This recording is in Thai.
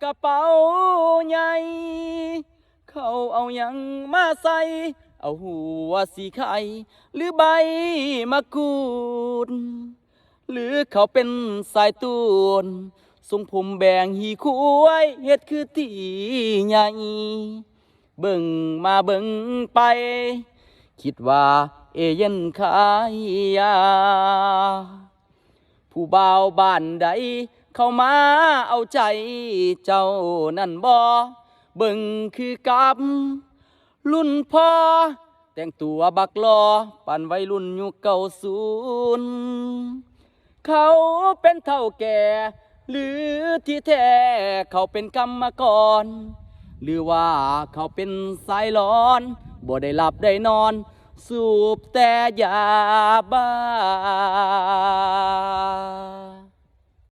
กระเป๋าใหญ่เขาเอาหยังมาใส่เอาหัวสีไข่หรือใบมะกรูดหรือเขาเป็นสายตูนทรงผมแบ่งหีคุ้ยเฮ็ดคือตีใหญ่เบิ่งมาเบิ่งไปคิดว่าเอเย่นขายยาผู้บ่าวบ้านใดเข้ามาเอาใจเจ้านั่นบ่เบิ่งคือกับรุ่นพ่อแต่งตัวบักลอปั่นวัยรุ่นยุค90เขาเป็นเฒ่าแก่หรือที่แท้เขาเป็นกรรมกรหรือว่าเขาเป็นสายร้อนบ่ได้หลับได้นอนสูบแต่ยาบ้า